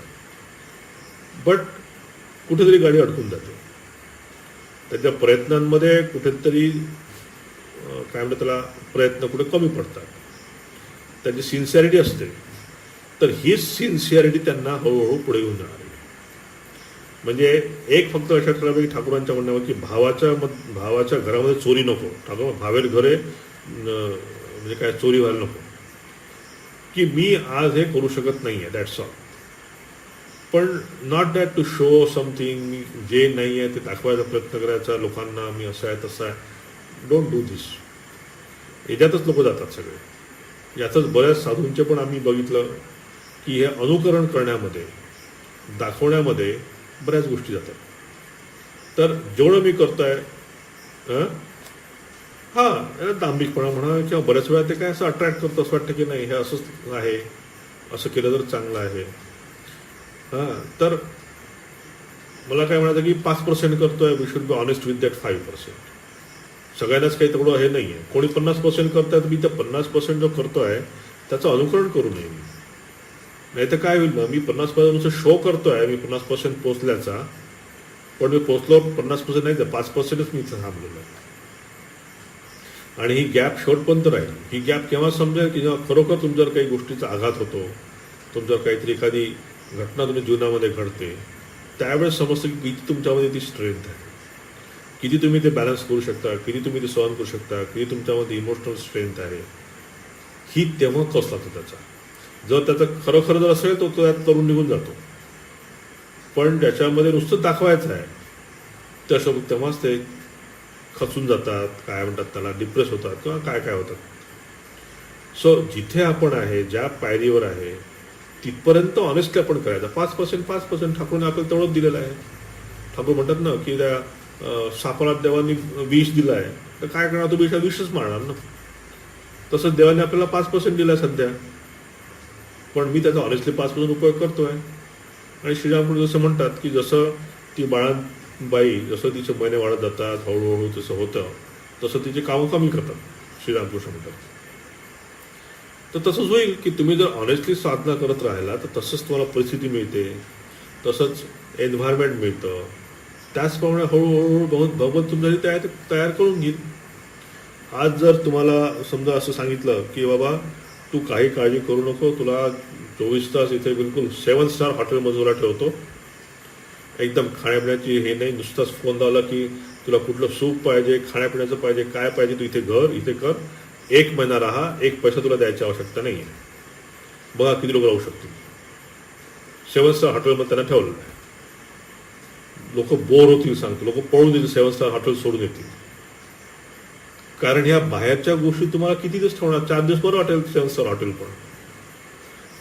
बट कुठेतरी गाडी अडकून जाते. त्याच्या प्रयत्नांमध्ये कुठेतरी काय म्हणतात त्याला, प्रयत्न कुठे कमी पडतात. त्याची सिन्सिअरिटी असते, तर हीच सिन्सिअरिटी त्यांना हळूहळू पुढे घेऊन जाणार आहे. म्हणजे एक फक्त लक्षात ठेवा की ठाकूरांच्या म्हणण्यावर की भावाच्या घरामध्ये चोरी नको. ठाकूर भावेर घरे म्हणजे काय चोरी व्हायला नको, की मी आज हे करू शकत नाही आहे, दॅट्स ऑल. पण not that to show something, मी जे नाही आहे ते दाखवायचा प्रयत्न करायचा लोकांना, मी असं आहे तसं आहे. डोंट डू दिस. याच्यातच लोक जातात सगळे. यातच बऱ्याच साधूंचे पण आम्ही बघितलं की हे अनुकरण करण्यामध्ये, दाखवण्यामध्ये बऱ्याच गोष्टी जातात. तर जेवढं मी करतोय दांभिकपणा म्हणा, किंवा बऱ्याच वेळा ते काय असं अट्रॅक्ट करतं, असं वाटतं की नाही हे असंच आहे, असं केलं तर चांगलं आहे. तर मला काय म्हणायचं की 5% करतोय, we should be honest with that 5%. सगळ्यांनाच काही तेवढं हे नाही आहे. कोणी 50% करतायत, मी त्या 50% जो करतोय त्याचं अनुकरण करू नये. नाही तर काय होईल ना, मी 50% शो करतोय, मी 50% पोचल्याचा, पण मी पोचलो 50% नाही तर 5%च मी इथं थांबलेलो आहे. आणि ही गॅप शेवटपर्यंत राहील. ही गॅप केव्हा समजेल की जेव्हा खरोखर तुमच्यावर काही गोष्टीचा आघात होतो, तुमच्यावर काहीतरी एखादी घटना तुम्ही जीवनामध्ये घडते, त्यावेळेस समजतं की किती तुमच्यामध्ये ती स्ट्रेंथ आहे, किती तुम्ही ते बॅलन्स करू शकता, किती तुम्ही ते सहन करू शकता, किती तुमच्यामध्ये इमोशनल स्ट्रेंथ आहे. ही तेव्हा कस लागतो त्याचा. जर त्याचं खरोखर जर असेल तो त्यात करून निघून जातो, पण त्याच्यामध्ये नुसतं दाखवायचं आहे त्यासोबत, तेव्हाच ते खचून जातात, काय म्हणतात त्याला, डिप्रेस होतात किंवा काय काय होतात. सो जिथे आपण आहे, ज्या पायरीवर आहे, तिथपर्यंत ऑनेस्टली आपण करायचं. 5% ठाकूरने आपल्याला तेवढंच दिलेलं आहे. ठाकूर म्हणतात ना की त्या सापाला देवांनी विष दिलं आहे, तर काय करणार, तो विषच मारणार ना. तसंच देवाने आपल्याला 5% दिलं आहे सध्या, पण मी त्याचा ऑनेस्टली 5% उपयोग करतोय. आणि श्रीरामपूर जसं म्हणतात की जसं ती बाळाबाई जसं तिचे महिने वाढत जातात, हळूहळू तसं होतं, तसं तिचे कामं कमी करतात श्रीरामकृष्ण म्हणतात. तर तसंच होईल की तुम्ही जर ऑनेस्टली साधना करत राहिला तर तसंच तुम्हाला परिस्थिती मिळते, तसंच एन्व्हायरमेंट मिळतं. त्याचप्रमाणे हळूहळू भगवंत तुमच्यासाठी तयार करून घेईल. आज जर तुम्हाला समजा असं सांगितलं की बाबा तू काही काळजी करू नको, तुला 24 तास इथे बिलकुल 7 स्टार हॉटेलमध्ये तुला ठेवतो, एकदम खाण्यापिण्याची हे नाही, नुसताच फोन लावला की तुला कुठलं सूप पाहिजे, खाण्यापिण्याचं पाहिजे, काय पाहिजे, तू इथे कर, 1 महिना राहा, 1 पैसा तुला द्यायची आवश्यकता नाही आहे. बघा किती लोक राहू शकतील. 7 स्टार हॉटेलमध्ये त्यांना ठेवलेलं आहे. लोक बोर होतील सांगतो, लोक पळून येतील, 7 स्टार हॉटेल सोडून येतील. कारण ह्या बाहेरच्या गोष्टी तुम्हाला किती दिवस ठेवणार, 4 दिवस बरं वाटेल 7 स्टार हॉटेल.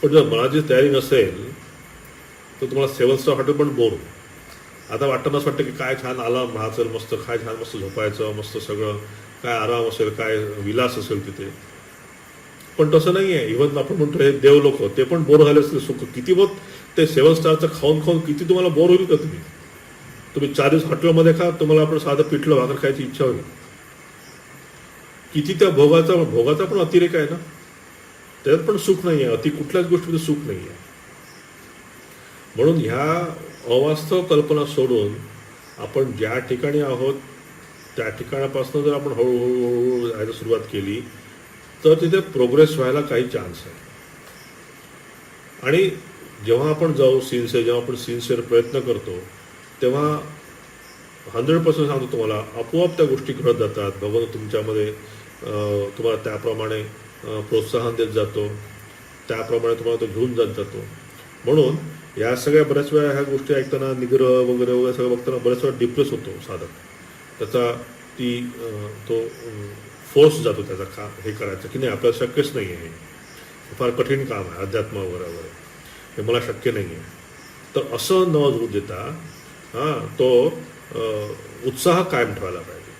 पण जर मनाची तयारी नसेल तर तुम्हाला 7 स्टार हॉटेल पण बोर होईल. आता वाटतं की काय छान आराम राहायचं, मस्त काय छान मस्त झोपायचं, मस्त सगळं काय आराम असेल, काय विलास असेल तिथे. पण तसं नाही आहे. इव्हन आपण म्हणतो हे देव लोक, ते पण बोर झाले असतील सुख किती. मग ते 7 स्टारचं खाऊन किती तुम्हाला बोर होईल का. तुम्ही 4 दिवस हॉटेलमध्ये खा, तुम्हाला आपण साधं पिठलं भाकर खायची इच्छा होईल. किती त्या भोगाचा पण अतिरेक आहे ना, त्याच्यात पण सुख नाही आहे. अति कुठल्याच गोष्टीमध्ये सुख नाही आहे. म्हणून ह्या अवास्तव कल्पना सोडून आपण ज्या ठिकाणी आहोत त्या ठिकाणापासून जर आपण हळूहळू जायला सुरुवात केली तर तिथे प्रोग्रेस व्हायला काही चान्स आहे. आणि जेव्हा आपण जेव्हा आपण सिन्सिअर प्रयत्न करतो तेव्हा 100% सांगतो तुम्हाला, आपोआप त्या गोष्टी घडत जातात. भगवान तुमच्यामध्ये तुम्हाला त्याप्रमाणे प्रोत्साहन देत जातो, त्याप्रमाणे तुम्हाला तो घेऊन जात जातो. म्हणून या सगळ्या बऱ्याच वेळा ह्या गोष्टी ऐकताना, निग्रह वगैरे वगैरे सगळं बघताना बऱ्याच वेळा डिप्रेस होतो साधक. त्याचा तो फोर्स जातो त्याचा हे करायचं की नाही आपल्याला शक्यच नाही आहे, हे फार कठीण काम आहे, अध्यात्म वगैरे वगैरे, हे मला शक्य नाही आहे. तर असं न होऊ देता तो उत्साह कायम ठेवायला पाहिजे.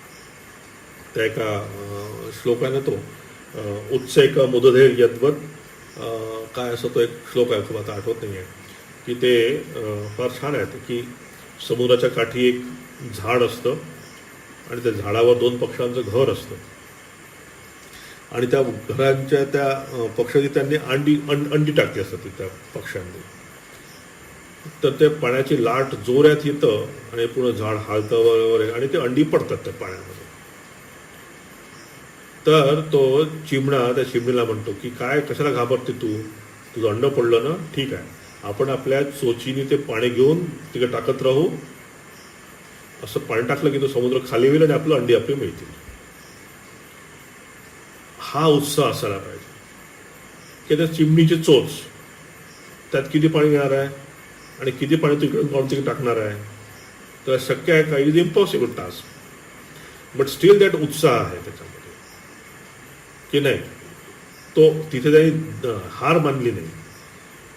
त्या एका श्लोक आहे ना तो, उत्सेक मुदधेर यद्वत, काय असं तो एक श्लोक आहे, खूप आता आठवत नाही आहे, की ते फार छान आहे. की समुद्राच्या काठी एक झाड असतं आणि त्या झाडावर 2 पक्ष्यांचं घर असतं आणि त्या घरांच्या त्या पक्ष्यांनी त्यांनी अंडी टाकली असतात त्या पक्ष्यांनी. तर त्या पाण्याची लाट जोरात येतं आणि पूर्ण झाड हालतं वगैरे आणि ते अंडी पडतात त्या पाण्यामध्ये. तर तो चिमणा त्या चिमणीला म्हणतो की काय कशाला घाबरते तू, तुझं अंड पडलं ना, ठीक आहे, आपण आपल्या चोचीने ते पाणी घेऊन तिकडे टाकत राहू, असं पाणी टाकलं की तो समुद्र खाली होईल आणि आपलं अंडी आपली मिळतील. हा उत्साह असायला पाहिजे की त्या चिमणीची चोच, त्यात किती पाणी येणार आहे आणि किती पाणी तू इकडून काढून तिकडे टाकणार आहे, तर शक्य आहे का, is impossible task. But still that उत्साह आहे त्याच्यामध्ये की नाही. तो तिथे त्यांनी हार मानली नाही,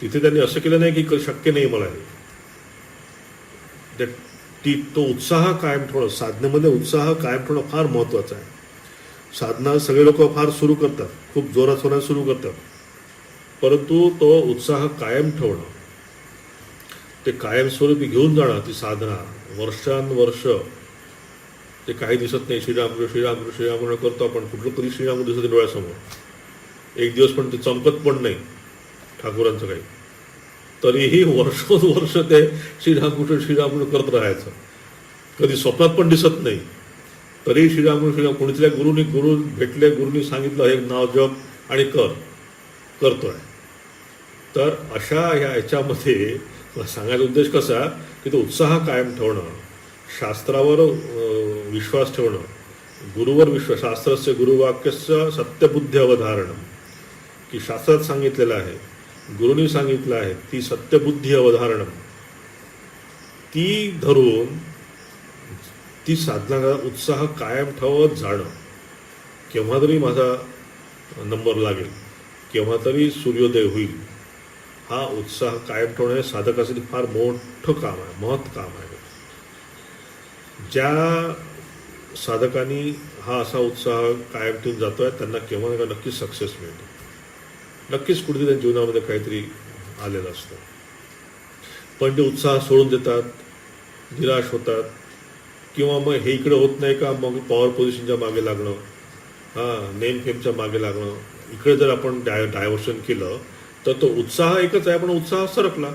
तिथे त्यांनी असं केलं नाही की शक्य नाही मला हे. तो उत्साह कायम ठेवणं, साधनेमध्ये उत्साह कायम ठेवणं फार महत्त्वाचं आहे. साधना सगळे लोक फार सुरू करतात, खूप जोरात सुरू करतात, परंतु तो उत्साह कायम ठेवणं, ते कायमस्वरूपी घेऊन जाणं, ती साधना वर्षानुवर्ष, ते काही दिसत नाही. श्रीराम श्रीराम श्रीराम करतो आपण, कुठलं कधी श्रीराम दिसत डोळ्यासमोर, एक दिवस पण ते चमकत पण नाही ठाकूरांचं काही, तरीही वर्षोनवर्ष ते श्रीरामकृष्ण श्रीरामकृष्ण करत राहायचं. कधी स्वप्नात पण दिसत नाही, तरी श्रीरामकृष्ण श्रीराम. कोणीतल्या गुरु भेटले, गुरुनी सांगितलं हे नाव जप आणि करतोय. तर अशा ह्याच्यामध्ये सांगायचा उद्देश कसा की तो उत्साह कायम ठेवणं, शास्त्रावर विश्वास ठेवणं, गुरुवर विश्वास, शास्त्रस्य गुरुवाक्यस्य सत्यबुद्धी अवधारणं, की शास्त्रात सांगितलेलं आहे, गुरुनी सांगितलं आहे, ती सत्यबुद्धी अवधारणं, ती धरून ती साधना उत्साह कायम ठेवत जाणं. केव्हा तरी माझा नंबर लागेल, केव्हा तरी सूर्योदय होईल, हा उत्साह कायम ठेवणं हे साधकासाठी फार मोठं काम आहे, महत् काम आहे. ज्या साधकांनी हा असा उत्साह कायम ठेवून जातोय त्यांना केव्हा ना नक्कीच सक्सेस मिळतो, नक्कीच कुठेतरी त्यांच्या जीवनामध्ये काहीतरी आलेलं असतं. पण ते उत्साह सोडून देतात, निराश होतात, किंवा मग हे इकडे होत नाही का, मग पॉवर पोझिशनच्या मागे लागणं, नेम फेमच्या मागे लागणं, इकडे जर आपण डायव्हर्शन केलं तर तो उत्साह एकच आहे पण उत्साह सरकला.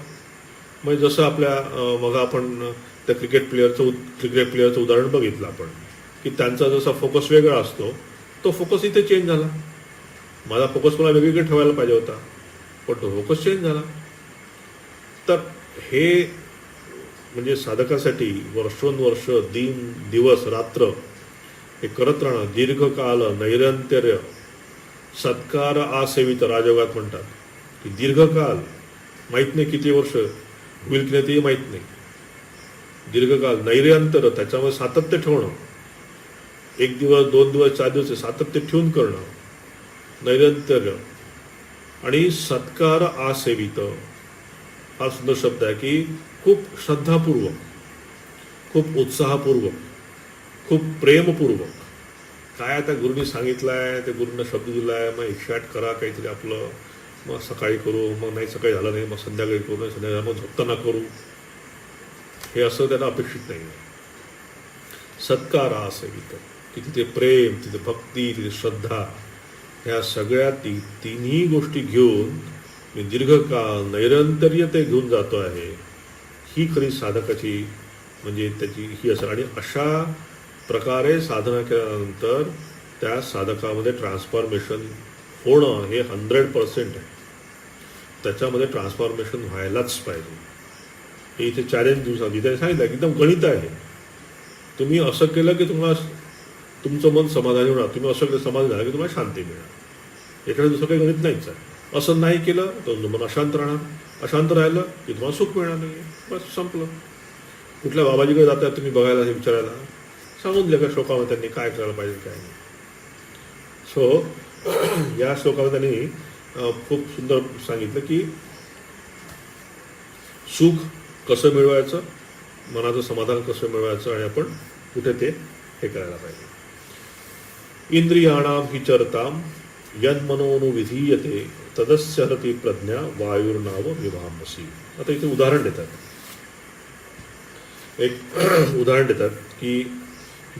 म्हणजे जसं आपल्या मग आपण त्या क्रिकेट प्लेअरचं उदाहरण बघितलं आपण, की त्यांचा जसा फोकस वेगळा असतो, तो फोकस इथे चेंज झाला. माझा फोकस मला वेगवेगळे ठेवायला पाहिजे होता, पण तो फोकस चेंज झाला. तर हे म्हणजे साधकासाठी वर्षोनवर्ष, दिवस रात्र हे करत राहणं, दीर्घकाल नैरंतर्य सत्कार आसेवित, राजयोगात म्हणतात की दीर्घकाल, माहीत नाही किती वर्ष होईल की नाही तेही माहीत नाही, दीर्घकाल नैरंतर, त्याच्यामध्ये सातत्य ठेवणं, 1 दिवस 2 दिवस 4 दिवस सातत्य ठेवून करणं, नैरंतर्य आणि सत्कार आसेवित, हा सुंदर शब्द आहे की खूप श्रद्धापूर्वक, खूप उत्साहपूर्वक, खूप प्रेमपूर्वक. काय आता गुरुनी सांगितलं आहे, ते गुरुंना शब्द दिला आहे, मग 108 करा काहीतरी आपलं, मग सकाळी करू, मग नाही सकाळी झालं नाही मग संध्याकाळी करू, नाही संध्याकाळी मग झोपताना करू, हे असं त्यांना अपेक्षित नाही आहे. सत्कार असेल की तिथे प्रेम, तिथे भक्ती, तिथे श्रद्धा, ह्या सगळ्या तिन्ही गोष्टी घेऊन मी दीर्घकाळ नैरंतर्य ते घेऊन जातो आहे, ही खरी साधकाची म्हणजे त्याची ही असं. आणि अशा प्रकारे साधना केल्यानंतर त्या साधकामध्ये ट्रान्सफॉर्मेशन होणं हे 100% आहे. त्याच्यामध्ये ट्रान्सफॉर्मेशन व्हायलाच पाहिजे. हे इथे चॅलेंज जिथे सांगितलं की एकदम गणित आहे. तुम्ही असं केलं की तुम्हाला तुमचं मन समाधानी होणार, तुम्ही असं केलं समाधान झालं की तुम्हाला शांती मिळणार, याकडे दुसरं काही गणित नाहीच आहे. असं नाही केलं तर तुमचं मन अशांत राहणार, अशांत राहिलं की तुम्हाला सुख मिळणार नाही, बस संपलं. कुठल्या बाबाजीकडे जातात तुम्ही बघायला, हे विचारायला, सांगून दिलं का श्लोकामध्ये त्यांनी काय करायला पाहिजे काय नाही. सो या श्लोकामध्ये त्यांनी खूप सुंदर सांगितलं की सुख कसं मिळवायचं, मनाचं समाधान कसं मिळवायचं, आणि आपण कुठे ते हे करायला पाहिजे. इंद्रियाणाम हि चरताम यन्मनोनुविधीयते तदस्य हरति प्रज्ञा वायुर्नाव विभामसी. आता इथे उदाहरण देतात, एक उदाहरण देतात की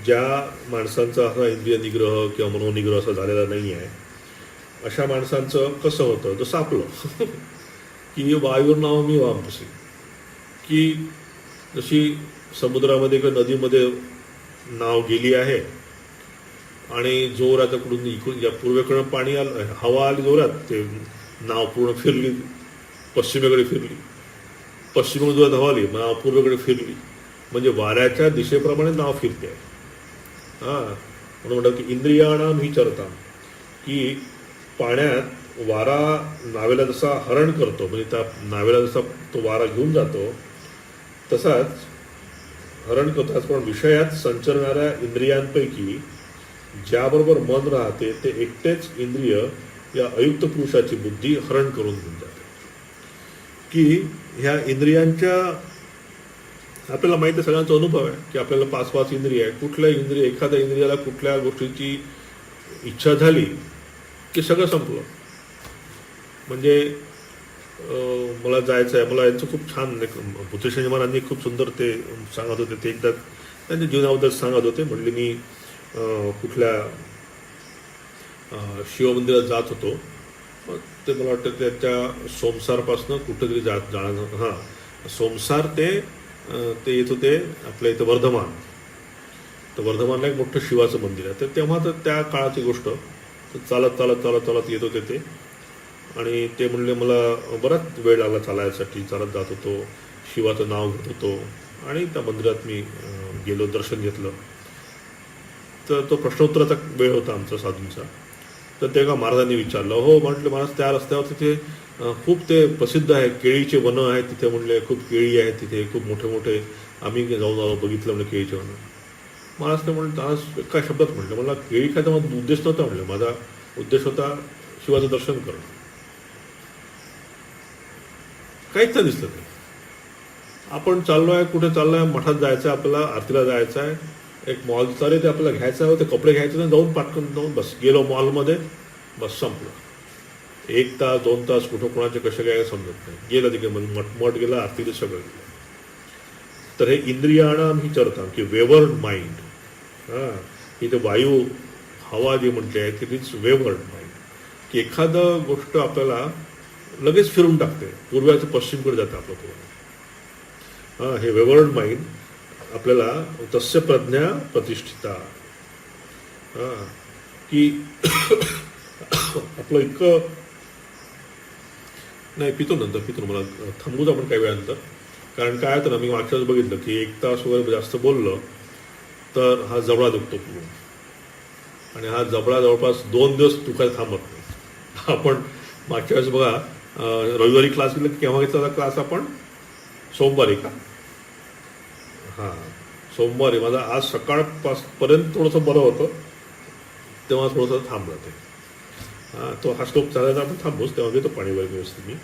ज्या माणसांचा असा इंद्रिय निग्रह किंवा मनोनिग्रह असा झालेला नाही आहे, अशा माणसांचं कसं होतं, जसं आपलं की वायुर्नाव मी वामसी, की जशी समुद्रामध्ये किंवा नदीमध्ये नाव गेली आहे आणि जोरात कडून इकडून या पूर्वेकडून पाणी आलं, हवा आली जोरात, ते नाव पूर्ण फिरली, पश्चिमेकडे फिरली, पश्चिमेकडून जोरात हवा आली, नाव पूर्वेकडे फिरली, म्हणजे वाऱ्याच्या दिशेप्रमाणे नाव फिरते आहे. हां, म्हणून म्हणतात की इंद्रियाणाम ही चरता, की पाण्यात वारा नावेला जसा हरण करतो, म्हणजे त्या नावेला जसा तो वारा घेऊन जातो तसाच हरण करतो. पण विषयात संचरणाऱ्या इंद्रियांपैकी ज्याबरोबर मन राहते ते एकटेच इंद्रिय या अयुक्त पुरुषाची बुद्धी हरण करून घेऊन जाते. की ह्या इंद्रियांच्या, आपल्याला माहिती आहे, सगळ्यांचा अनुभव आहे की आपल्याला 5 इंद्रिय आहे. कुठल्या इंद्रिय, एखाद्या इंद्रियाला कुठल्या गोष्टीची इच्छा झाली की सगळं संपलं. म्हणजे मला जायचं आहे, मला यांचं खूप छान बुद्धेश्वर महाराजांनी खूप सुंदर ते सांगत होते. ते एकदा त्यांच्या जीवनाबद्दल सांगत होते. म्हणले मी कुठल्या शिवमंदिरात जात होतो, ते मला वाटतं त्याच्या सोमसारपासनं कुठंतरी जाणं, हां सोमसार ते येत होते आपल्या इथं वर्धमान. तर वर्धमानला एक मोठं शिवाचं मंदिर आहे. तर तेव्हा तर त्या काळाची गोष्ट, तर चालत चालत चालत चालत येत होते ते. आणि ते म्हणले मला बराच वेळ लागला चालायसाठी, चालत जात होतो, शिवाचं नाव घेत होतो आणि त्या मंदिरात मी गेलो, दर्शन घेतलं. तर तो प्रश्नोत्तराचा वेळ होता आमचा साधूंचा. तर तेव्हा महाराजांनी विचारलं, हो म्हटलं महाराज त्या रस्त्यावर तिथे खूप ते प्रसिद्ध आहे, केळीचे वनं आहेत तिथे. म्हणले खूप केळी आहेत तिथे, खूप मोठे मोठे, आम्ही जाऊन आलो, बघितलं म्हणजे केळीचे वनं. महाराज ते म्हणलं, आज काय शब्दात म्हटलं, मला केळी खायचा माझा उद्देश नव्हता. म्हणलं माझा उद्देश होता शिवाचं दर्शन करणं. काहीच नाही दिसलं ते. आपण चाललो आहे, कुठे चाललो आहे, मठात जायचं आहे, आपल्याला आरतीला जायचं आहे, एक मॉल चालू आहे, ते आपल्याला घ्यायचं आहे, ते कपडे घ्यायचे नाही, जाऊन पाटकन जाऊन बस गेलो मॉलमध्ये, बस संपलं. 1 तास 2 तास कुठं कोणाचे कसे काय समजत नाही. गेलं तिकडे मठ गेलं, आरतीला सगळं गेलं. तर हे इंद्रियाणाम ही चरता, की वेवर्ड माइंड. हां, इथे वायू हवा जी म्हटली आहे की इट्स वेवर्ड माइंड, की एखादं गोष्ट आपल्याला लगेच फिरून टाकते, पूर्वेचं पश्चिमकडे जातं आपलं पूर्ण. हां, हे वेवर्ड माइंड आपल्याला तस्य प्रज्ञा प्रतिष्ठिता, हां, की आपलं इतकं नाही, पितो मला थांबूच आपण काही वेळानंतर. कारण काय होतं ना, मी मागच्या वेळेस बघितलं की 1 तास वगैरे जास्त बोललं तर हा जबडा दुखतो पूर्ण, आणि हा जबडा जवळपास 2 दिवस दुखायला थांबत नाही. आपण मागच्या वेळेस बघा रविवारी क्लास घेतला की केव्हा घेतला होता क्लास आपण? सोमवारी का? हां, सोमवारी. माझा आज सकाळपासपर्यंत थोडंसं बरं होतं, तेव्हा थोडंसं थांबलं ते. हां, तो हा श्लोक चालायचा आपण थांबूच, तेव्हा घेतो पाणी वगैरे व्यवस्थित मी.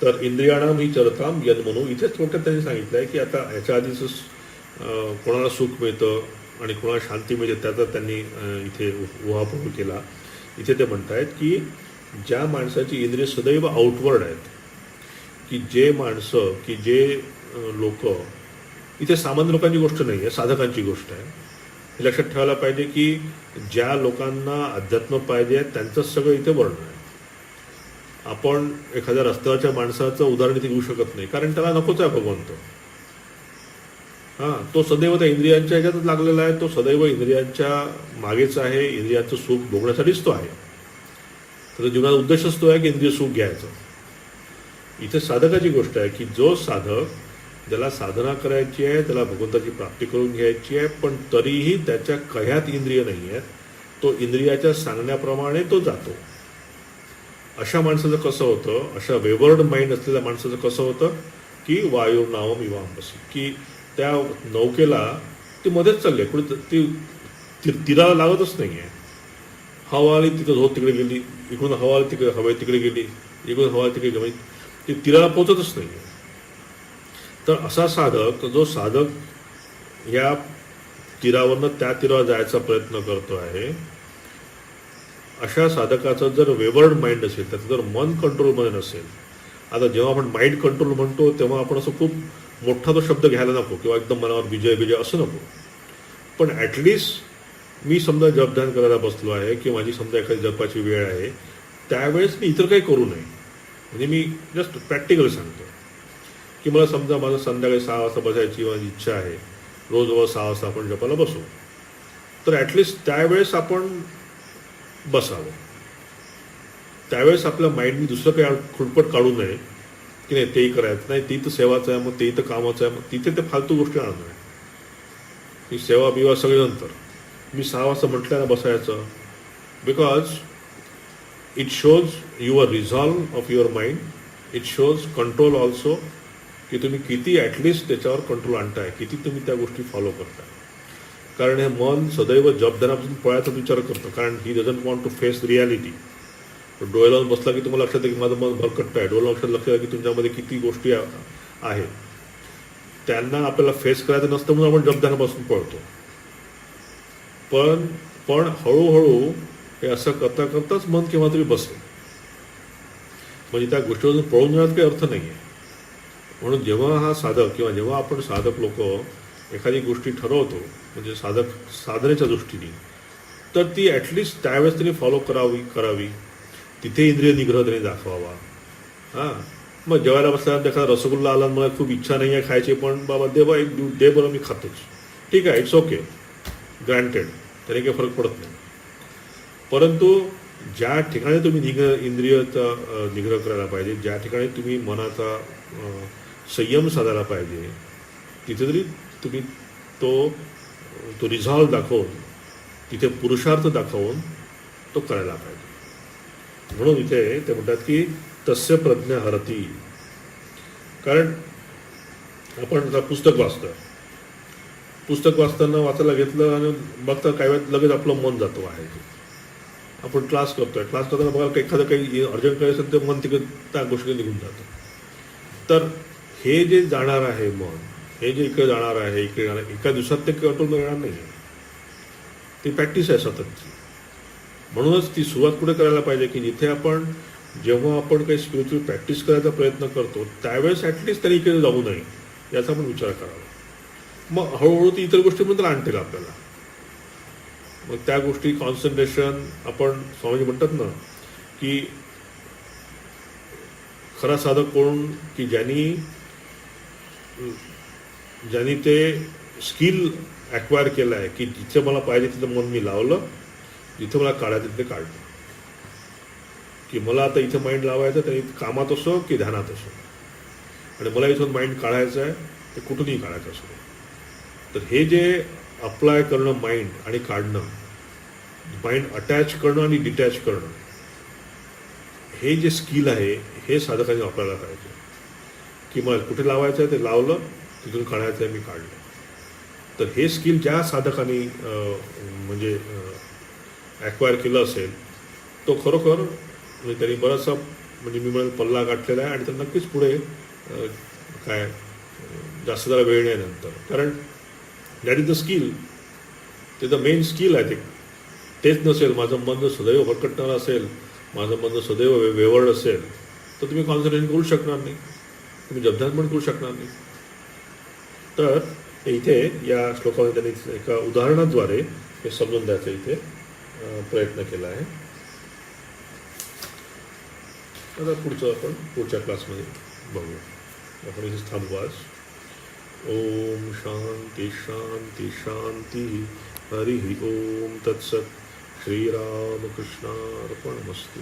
तर इंद्रियाणाम ही चरताम यन म्हणू. इथे थोडक्यात त्यांनी सांगितलं आहे की आता ह्याच्या आधीच कोणाला सुख मिळतं आणि कोणाला शांती मिळते त्याचा त्यांनी इथे उहापोह केला. इथे ते म्हणत आहेत की ज्या माणसाची इंद्रिय सदैव आउटवर्ड आहेत, की जे माणसं, की जे लोक, इथे सामान्य लोकांची गोष्ट नाही आहे, साधकांची गोष्ट आहे. हे लक्षात ठेवायला पाहिजे की ज्या लोकांना अध्यात्म पाहिजे त्यांचंच सगळं इथे वर्णन आहे. आपण एखाद्या रस्त्यावरच्या माणसाचं उदाहरण इथे घेऊ शकत नाही, कारण त्याला नकोच आहे भगवंत. हां, तो सदैव त्या इंद्रियांच्या ह्याच्यातच लागलेला आहे, तो सदैव इंद्रियांच्या मागेच आहे, इंद्रियांचं सुख भोगण्यासाठीच तो आहे. तर जीवनाचा उद्देशच तो आहे की इंद्रिय सुख घ्यायचं. इथे साधकाची गोष्ट आहे की जो साधक, ज्याला साधना करायची आहे, त्याला भगवंताची प्राप्ती करून घ्यायची आहे, पण तरीही त्याच्या कह्यात इंद्रिय नाही आहेत, तो इंद्रियाच्या सांगण्याप्रमाणे तो जातो. अशा माणसाचं कसं होतं, अशा वेवर्ड माइंड असलेल्या माणसाचं कसं होतं की वायू नावम इवांबसी, की त्या नौकेला ती मध्येच चालली, कुठे ती तीराला लागतच नाही आहे. हवा आली तिकडे झोप तिकडे गेली, इकडून हवा आली तिकडे हवा तिकडे गेली, इकडून हवा तिकडे गेली, ती तीराला पोचतच नाही आहे. तर असा साधक, जो साधक या तीरावरनं त्या तीरावर जायचा प्रयत्न करतो आहे, अशा साधकाचं जर वेवर्ड माइंड असेल, त्याचं जर मन कंट्रोलमध्ये नसेल. आता जेव्हा आपण माइंड कंट्रोल म्हणतो तेव्हा आपण असं खूप मोठा तो शब्द घ्यायला नको किंवा एकदम मनावर विजय असं नको, पण ॲटलिस्ट मी समजा जपध्यान करायला बसलो आहे किंवा माझी समजा एखादी जपाची वेळ आहे, त्यावेळेस मी इतर काही करू नये. म्हणजे मी जस्ट प्रॅक्टिकल सांगतो की मला समजा माझं संध्याकाळी 6 वाजता बसायची माझी इच्छा आहे, रोज 6 वाजता आपण जपाला बसू, तर ॲटलिस्ट त्यावेळेस आपण बसावं. त्यावेळेस आपल्या माइंडनी दुसरं काही खुडपट काढू नये की नाही तेही करायचं नाही, ती तर सेवाचं आहे, मग तेही तर कामाचं आहे, मग तिथे ते फालतू गोष्टी आणू नये. ही सेवा बिवा सगळे नंतर. मी 6 वाजता म्हटलं ना बसायचं, because it shows your resolve of your mind, it shows control also, की तुम्ही किती ॲटलिस्ट त्याच्यावर कंट्रोल आणताय, किती तुम्ही त्या गोष्टी फॉलो करताय. कारण हे मन सदैव जबाबदारापासून पळायचा विचार करतं, कारण he doesn't want to face reality. डोळे लावून बसला की तुम्हाला लक्षात येतं की माझं मन भरकटतं आहे, डोळे लक्षात लक्षात की तुमच्यामध्ये किती गोष्टी आहेत, त्यांना आपल्याला फेस करायचं नसतं म्हणून आपण जबाबदारापासून पळतो. पण हळूहळू हे असं करता करताच मन केव्हा तरी बसेल. म्हणजे त्या गोष्टीवरून पळून जाण्यात काही अर्थ नाही आहे. म्हणून जेव्हा हा साधक किंवा जेव्हा आपण साधक लोक एखादी गोष्टी ठरवतो, म्हणजे साधनेच्या दृष्टीने, तर ती ॲटलिस्ट त्यावेळेस त्यांनी फॉलो करावी. तिथे इंद्रिय निग्रह त्यांनी दाखवावा. हां, मग जेवायला बसल्यानंतर एखादा रसगुल्ला आला, मला खूप इच्छा नाही आहे खायची, पण बाबा दे बरं मी खातोच, ठीक आहे, इट्स ओके, ग्रँटेड, त्याने काही फरक पडत नाही. परंतु ज्या ठिकाणी तुम्ही इंद्रियाचा निग्रह करायला पाहिजे, ज्या ठिकाणी तुम्ही मनाचा संयम साधायला पाहिजे, तिथे तरी तुम्ही तो रिझॉल्व दाखवून, तिथे पुरुषार्थ दाखवून तो करायला पाहिजे. म्हणून इथे ते म्हणतात की तस्य प्रज्ञा हरती. कारण आपण आता पुस्तक वाचताना वाचायला घेतलं आणि बघता काही वेळात लगेच आपलं मन जातो आहे. आपण क्लास करताना बघा एखादं काही अर्जंट काही असेल तर मन तिकडे त्या गोष्टी निघून जातं. तर हे जे जाणार आहे मन, हे जे इकडे जाणार आहे, इकडे जाणार, एका दिवसात ते कंट्रोल येणार नाही. ती प्रॅक्टिस आहे सततची. म्हणूनच ती सुरुवात कुठे करायला पाहिजे की जिथे जेव्हा आपण काही स्पिरिच्युअल प्रॅक्टिस करायचा प्रयत्न करतो त्यावेळेस ॲटलिस्ट त्यांनी इकडे जाऊ नये याचा आपण विचार करावा. मग हळूहळू ती इतर गोष्टींबद्दल आणते आपल्याला. मग त्या गोष्टी कॉन्सन्ट्रेशन, आपण स्वामीजी म्हणतात ना की खरा साधक कोण, की ज्यांनी ते स्किल ॲक्वायर केलं आहे की जिथे मला पाहिजे तिथं मन मी लावलं, जिथे मला काढायचं तिथे काढलं. की मला आता इथे माइंड लावायचं, त्याने कामात असो की ध्यानात असो, आणि मला इथून माइंड काढायचं आहे ते कुठूनही काढायचं असो. तर हे जे अप्लाय करणं माइंड आणि काढणं, माइंड अटॅच करणं आणि डिटॅच करणं, हे जे स्किल आहे हे साधकांनी वापरायला पाहिजे. की मला कुठे लावायचं आहे ते लावलं, तिथून काढायचं आहे मी काढलं. तर हे स्किल ज्या साधकांनी म्हणजे ॲक्वायर केलं असेल तो खरोखर म्हणजे त्यांनी बराचसा म्हणजे मी म्हणेल पल्ला गाठलेला आहे, आणि तर नक्कीच पुढे काय जास्त जरा वेळ नाही नंतर. कारण दॅट इज द स्किल, ते द मेन स्किल आहे. तेच नसेल, माझं मन जर सदैव भरकटणारं असेल, माझं मन जर सदैव वेवळ असेल, तर तुम्ही कॉन्सन्ट्रेशन करू शकणार नाही, तुम्ही जपध्यान पण करू शकणार नाही. तर इथे या श्लोकामध्ये त्यांनी एका उदाहरणाद्वारे हे समजून द्यायचा इथे प्रयत्न केला आहे. आता पुढचं आपण पुढच्या क्लासमध्ये बघू. आपण इथे थांबू आज. ओम शांती शांती शांती. हरि ओम तत्सत. श्रीरामकृष्णार्पणमस्तु.